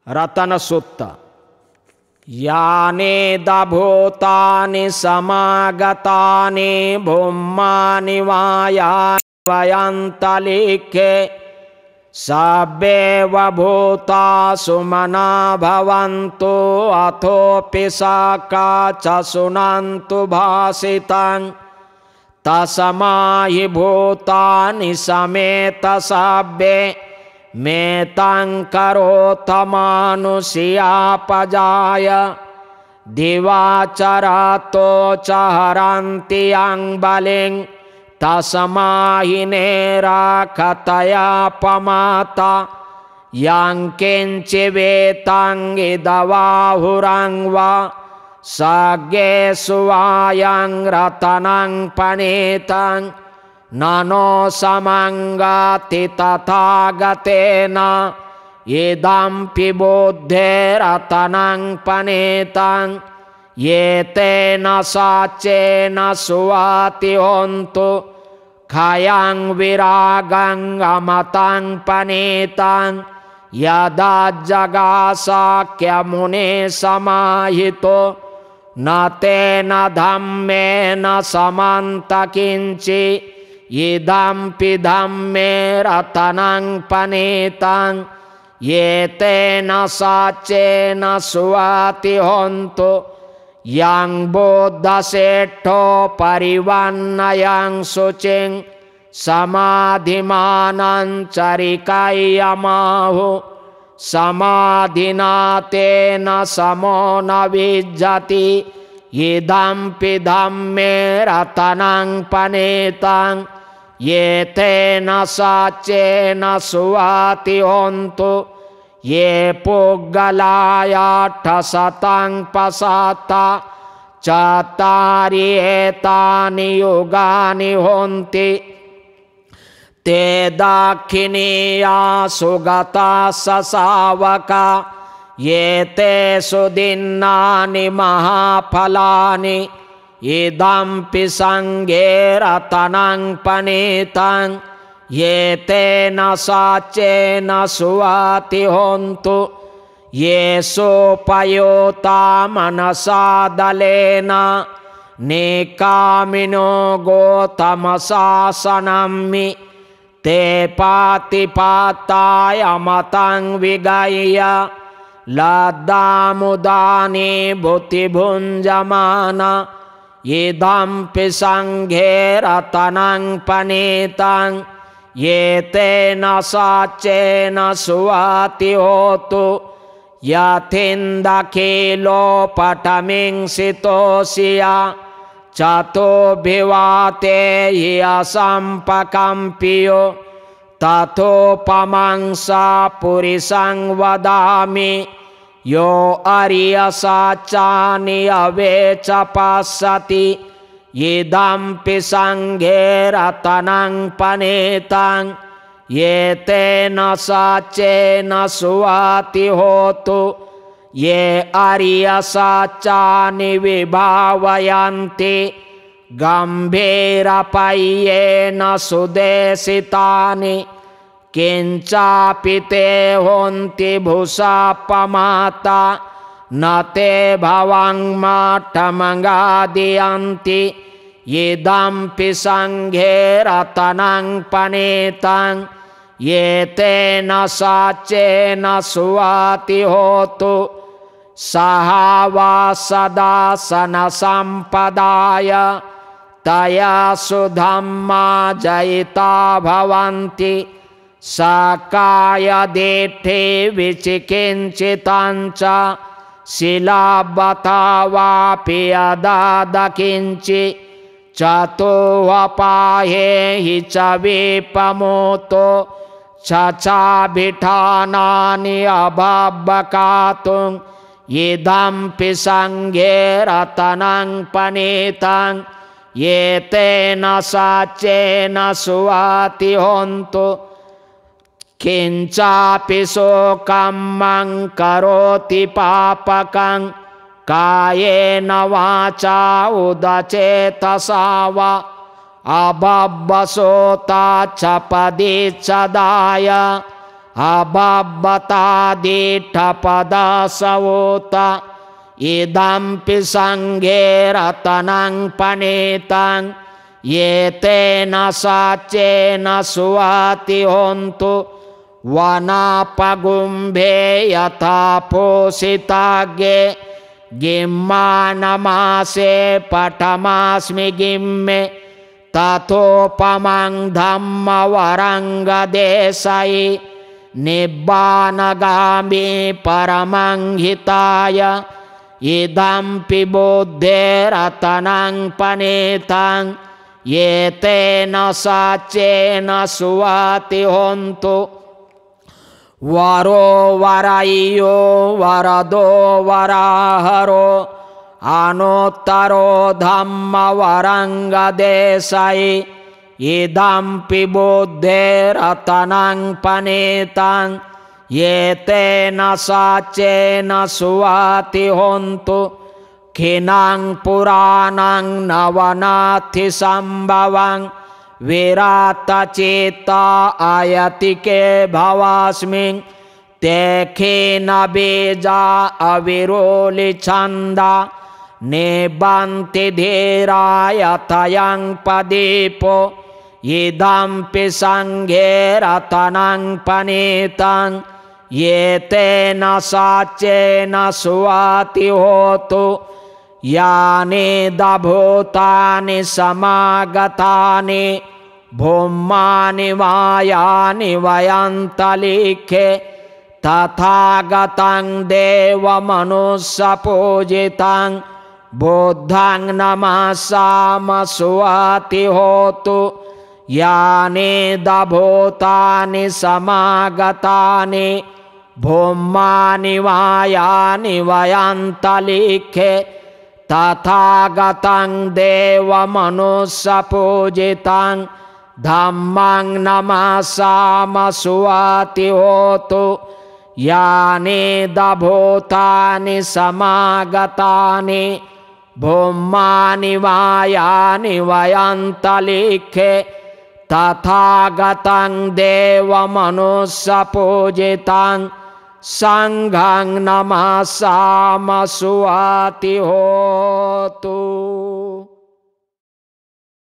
रतन सुत्त। यानेदभूतानि समागतानि भूमानि वायानि वयन्तलिखे सब्बेव भूतासु मना भवन्तु अथोऽपि साका च शृण्वन्तु भासितं तस्माहि भूतानि समेत सब्बे मेतं करोथ मानुषीयापजाय दिवाचरतो च हरन्ति यं बलिं तस्माहि नेराखतया पमाता यं किञ्चिवेतं इदवाहुरं वा सज्ञेषु वायं रतनं पणितं ननो समङ्गाति तथागतेन इदं बुद्धेरतनं पणितं ये तेन साचेन सुवाति होन्तु खयं विरागं अमतं पणितं यदा जगासाख्यमुने समाहितो न तेन धम्मेन समन्त किञ्चि इदं धम्मे रतनं पणितं ये तेन साचेन सुवाति होन्तु यं बुद्धसेठो परिवन्नयं शुचिं समाधिमानं चरिकय्यमाहु समाधिना तेन समो न विज्जति इदं धम्मे रतनं पणितं ये तेन साचेन सुवाति होन्तु ये पुग्गलायाट्ठशतं पसाता चत्वारि एतानि युगानि होन्ति ते दाक्षिणीयासु गताः ससावका ये तेषु दिन्नानि महाफलानि इदं संघे रतनं पणितं ये तेन साचेन सुवाति होन्तु ये सोपयोता मनसा दलेन नेकामिनो गोतमशासनमि ते पातिपाताय मतं विगह्य लद्दामुदानि भूतिभुञ्जमाना इदं संघे रतनं पणितं ये तेन साचेन सुवाति होतु यथिन्दखिलोपटमिंसितोऽसिया चतुर्भिवाते हि असम्पकम्पियो तथोपमंसा पुरुषं वदामि यो अर्यसाचानि अवेच पश्यति इदं संघे रतनं पणितं ये तेन साचेन सुवाति होतु ये अर्यसाचानि विभावयन्ति गम्भीरपय्येन सुदेशितानि किञ्चापि ते होन्ति भूषापमाता न ते भवङ्माठमगादयन्ति इदं संघे रतनं पणितं ये तेन साचेन सुवाति होतु सहा वा सदा सनसम्पदाय तया सुधम्मा जयिता भवन्ति सकाय दिट्ठि विचिकिञ्चितं च शिलाबता वापि अदादकिञ्चि चतुःपाहे हि च विपमोतो चचाभिठानानि अभब्बकातुं इदं संघे रतनं पणितं ये तेन साचेन सुवाति होन्तु किञ्चापि शोकं मं करोति पापकं कायेन वाचा उदचेतसा वा अबब्बसोता च पदिच्छदाय अबब्बतादिठपदसवोत इदम्पि संघे रतनं पनीतं ये तेन साचेन सुवाति होन्तु वनापगुम्भे यथा पोषिताग्ये गिम्मानमासे पठमास्मि गिम्मे तथोपमं धम्मवरङ्गदेशयि निब्बानगामी परमं हिताय इदम्पि बुद्धेरतनं पनीतं ये तेन साचेन सुवाति होन्तु वरो वरय्यो वरदो वराहरो अनुत्तरो धम्मवरङ्गदेशयि इदम्पि बुद्धेरतनं पनीतं ये तेन साचेन सुवाति होन्तु खिनं पुराणं नवनाथि सम्भवं विरातचित्ता आयतिके भवास्मिन् ते खिन बीजा अविरोलिछन्दा निबन्ति धीरा यथयं पदीपो इदम्पि संघे रतनं पनीतं ये तेन साचेन सुवाति होतु यानि दभूतानि समागतानि भूमानि मायानि वयन्तलिखे तथागतं देवमनुष्यपूजितं बुद्धं नमस्साम सुवाति होतु यानि दभूतानि समागतानि भूमानि मायानि वयन्तलिखे तथागतं देवमनुष्यपूजितं धम्मं नमस्साम सुवाति होतु यानि दभूतानि समागतानि भूमानि मायानि वयन्तलिखे तथागतं देवमनुष्यपूजितं संघं नमस्साम सुवाति होतु।